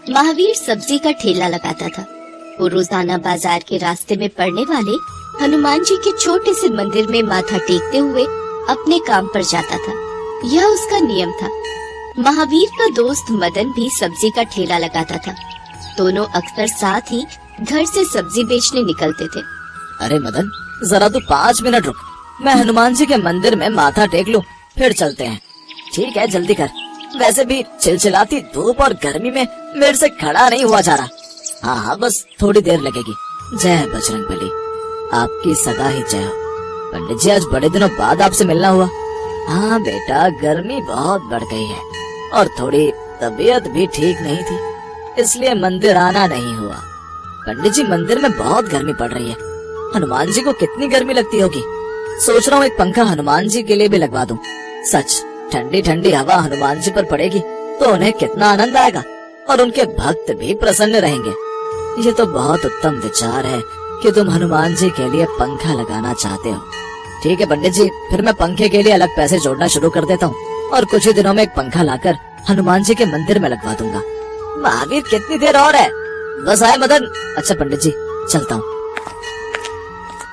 महावीर सब्जी का ठेला लगाता था। वो रोजाना बाजार के रास्ते में पड़ने वाले हनुमान जी के छोटे से मंदिर में माथा टेकते हुए अपने काम पर जाता था। यह उसका नियम था। महावीर का दोस्त मदन भी सब्जी का ठेला लगाता था। दोनों अक्सर साथ ही घर से सब्जी बेचने निकलते थे। अरे मदन, जरा तू 5 मिनट रुक, मैं हनुमान जी के मंदिर में माथा टेक लूं, फिर चलते हैं। ठीक है, जल्दी कर। वैसे भी चिलचिलाती धूप और गर्मी में मेरे से खड़ा नहीं हुआ जा रहा। हाँ, बस थोड़ी देर लगेगी। जय बजरंगबली, आपकी सदा ही जय हो। पंडित जी, आज बड़े दिनों बाद आपसे मिलना हुआ। हाँ बेटा, गर्मी बहुत बढ़ गई है और थोड़ी तबीयत भी ठीक नहीं थी, इसलिए मंदिर आना नहीं हुआ। पंडित जी, मंदिर में बहुत गर्मी पड़ रही है। हनुमान जी को कितनी गर्मी लगती होगी। सोच रहा हूँ एक पंखा हनुमान जी के लिए भी लगवा दूं। सच, ठंडी ठंडी हवा हनुमान जी पर पड़ेगी तो उन्हें कितना आनंद आएगा और उनके भक्त भी प्रसन्न रहेंगे। ये तो बहुत उत्तम विचार है कि तुम हनुमान जी के लिए पंखा लगाना चाहते हो। ठीक है पंडित जी, फिर मैं पंखे के लिए अलग पैसे जोड़ना शुरू कर देता हूँ और कुछ ही दिनों में एक पंखा लाकर हनुमान जी के मंदिर में लगवा दूंगा। महावीर, कितनी देर और है? बस आए मदन। अच्छा पंडित जी, चलता हूँ।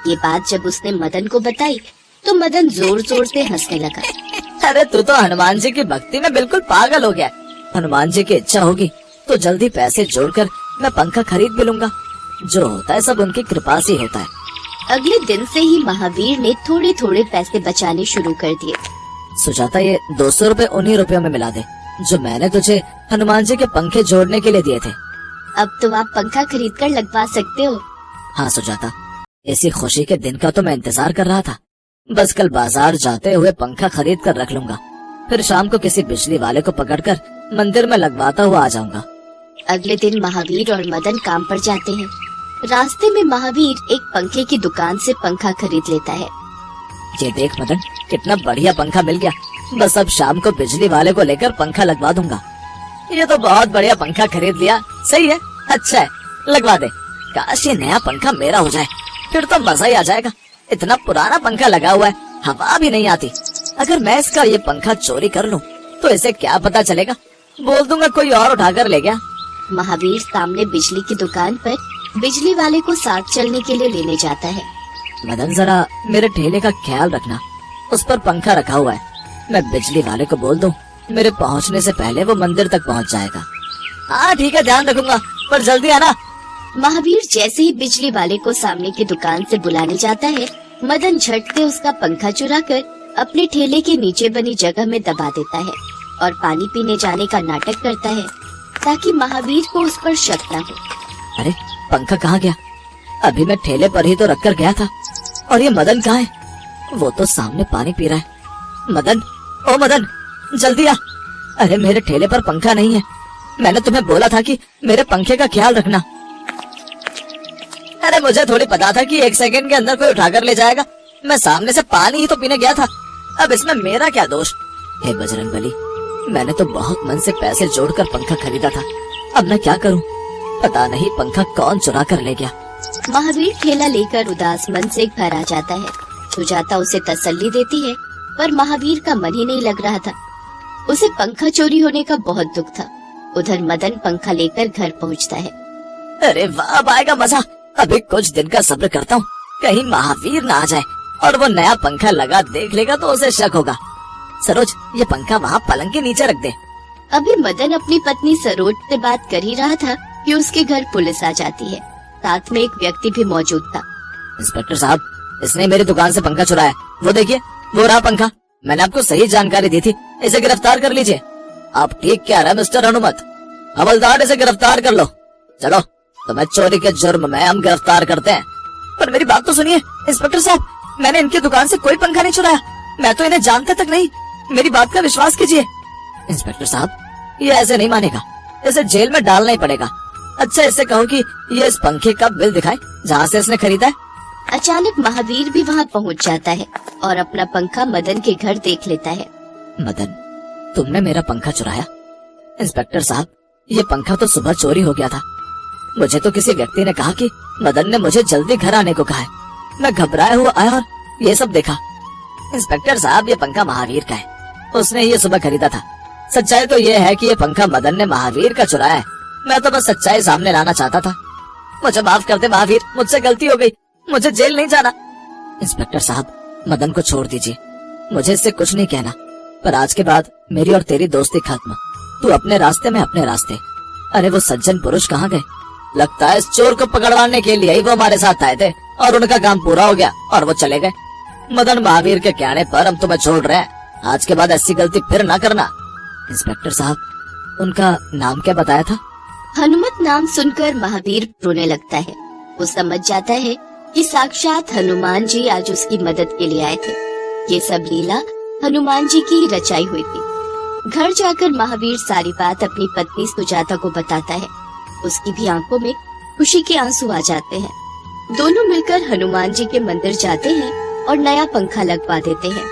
ये बात जब उसने मदन को बताई तो मदन जोर जोर से हंसने लगा। अरे तू तो हनुमान जी की भक्ति में बिल्कुल पागल हो गया। हनुमान जी की इच्छा होगी तो जल्दी पैसे जोड़कर मैं पंखा खरीद भी लूंगा। जो होता है सब उनकी कृपा से होता है। अगले दिन से ही महावीर ने थोड़े थोड़े पैसे बचाने शुरू कर दिए। सुजाता, ये 200 रुपए उन्हीं रुपयों में मिला दे जो मैंने तुझे हनुमान जी के पंखे जोड़ने के लिए दिए थे। अब तो आप पंखा खरीद कर लगवा सकते हो। हाँ सुजाता, इसी खुशी के दिन का तो मैं इंतजार कर रहा था। बस कल बाजार जाते हुए पंखा खरीद कर रख लूंगा, फिर शाम को किसी बिजली वाले को पकड़कर मंदिर में लगवाता हुआ आ जाऊंगा। अगले दिन महावीर और मदन काम पर जाते हैं। रास्ते में महावीर एक पंखे की दुकान से पंखा खरीद लेता है। ये देख मदन, कितना बढ़िया पंखा मिल गया। बस अब शाम को बिजली वाले को लेकर पंखा लगवा दूंगा। ये तो बहुत बढ़िया पंखा खरीद लिया। सही है, अच्छा है, लगवा दे। काश ये नया पंखा मेरा हो जाए, फिर तो मजा ही आ जाएगा। इतना पुराना पंखा लगा हुआ है, हवा भी नहीं आती। अगर मैं इसका ये पंखा चोरी कर लूं तो इसे क्या पता चलेगा। बोल दूंगा कोई और उठाकर ले गया। महावीर सामने बिजली की दुकान पर बिजली वाले को साथ चलने के लिए लेने जाता है। मदन, जरा मेरे ठेले का ख्याल रखना, उस पर पंखा रखा हुआ है। मैं बिजली वाले को बोल दूं, मेरे पहुंचने से पहले वो मंदिर तक पहुंच जाएगा। हाँ ठीक है, ध्यान रखूंगा, पर जल्दी आना। महावीर जैसे ही बिजली वाले को सामने की दुकान से बुलाने जाता है, मदन झट से उसका पंखा चुराकर अपने ठेले के नीचे बनी जगह में दबा देता है और पानी पीने जाने का नाटक करता है ताकि महावीर को उस पर शक न हो। अरे पंखा कहाँ गया? अभी मैं ठेले पर ही तो रखकर गया था। और ये मदन कहाँ है? वो तो सामने पानी पी रहा है। मदन, ओ मदन, जल्दी आ। अरे मेरे ठेले पर पंखा नहीं है। मैंने तुम्हें बोला था कि मेरे पंखे का ख्याल रखना। अरे मुझे थोड़ी पता था कि 1 सेकंड के अंदर कोई उठाकर ले जाएगा। मैं सामने से पानी ही तो पीने गया था। अब इसमें मेरा क्या दोष? हे बजरंगबली, मैंने तो बहुत मन से पैसे जोड़कर पंखा खरीदा था। अब मैं क्या करूं? पता नहीं पंखा कौन चुरा कर ले गया। महावीर ठेला लेकर उदास मन से घर आ जाता है। सुजाता उसे तसल्ली देती है, पर महावीर का मन ही नहीं लग रहा था। उसे पंखा चोरी होने का बहुत दुख था। उधर मदन पंखा लेकर घर पहुंचता है। अरे वाह, अब आएगा मजा। अभी कुछ दिन का सब्र करता हूँ, कहीं महावीर ना आ जाए और वो नया पंखा लगा देख लेगा तो उसे शक होगा। सरोज, ये पंखा वहाँ पलंग के नीचे रख दे। अभी मदन अपनी पत्नी सरोज से बात कर ही रहा था कि उसके घर पुलिस आ जाती है। साथ में एक व्यक्ति भी मौजूद था। इंस्पेक्टर साहब, इसने मेरी दुकान से पंखा चुराया। वो देखिए, वो रहा पंखा। मैंने आपको सही जानकारी दी थी, इसे गिरफ्तार कर लीजिए। आप ठीक कह रहे हैं मिस्टर हनुमत। हवलदार, इसे गिरफ्तार कर लो। चलो, तुम्हें चोरी के जुर्म में हम गिरफ्तार करते हैं। पर मेरी बात तो सुनिए इंस्पेक्टर साहब, मैंने इनकी दुकान से कोई पंखा नहीं चुराया। मैं तो इन्हें जानता तक नहीं। मेरी बात का विश्वास कीजिए। इंस्पेक्टर साहब, ये ऐसे नहीं मानेगा, इसे जेल में डालना ही पड़ेगा। अच्छा, इससे कहो कि ये इस पंखे का बिल दिखाए जहाँ से इसने खरीदा है। अचानक महावीर भी वहाँ पहुँच जाता है और अपना पंखा मदन के घर देख लेता है। मदन, तुमने मेरा पंखा चुराया? इंस्पेक्टर साहब, ये पंखा तो सुबह चोरी हो गया था। मुझे तो किसी व्यक्ति ने कहा कि मदन ने मुझे जल्दी घर आने को कहा है। मैं घबराया हुआ आया और ये सब देखा। इंस्पेक्टर साहब, ये पंखा महावीर का है। उसने ये सुबह खरीदा था। सच्चाई तो ये है कि ये पंखा मदन ने महावीर का चुराया है। मैं तो बस सच्चाई सामने लाना चाहता था। मुझे माफ कर दे महावीर, मुझसे गलती हो गई, मुझे जेल नहीं जाना। इंस्पेक्टर साहब, मदन को छोड़ दीजिए, मुझे इससे कुछ नहीं कहना, पर आज के बाद मेरी और तेरी दोस्ती खत्म। तू अपने रास्ते में अपने रास्ते। अरे वो सज्जन पुरुष कहाँ गए? लगता है इस चोर को पकड़वाने के लिए ही वो हमारे साथ आए थे और उनका काम पूरा हो गया और वो चले गए। मदन महावीर के कहने पर हम तुम्हें छोड़ रहे हैं, आज के बाद ऐसी गलती फिर ना करना। इंस्पेक्टर साहब, उनका नाम क्या बताया था? हनुमत नाम सुनकर महावीर रोने लगता है। वो समझ जाता है कि साक्षात हनुमान जी आज उसकी मदद के लिए आए थे। ये सब लीला हनुमान जी की ही रचाई हुई थी। घर जाकर महावीर सारी बात अपनी पत्नी सुजाता को बताता है। उसकी भी आंखों में खुशी के आंसू आ जाते हैं। दोनों मिलकर हनुमान जी के मंदिर जाते हैं और नया पंखा लगवा देते हैं।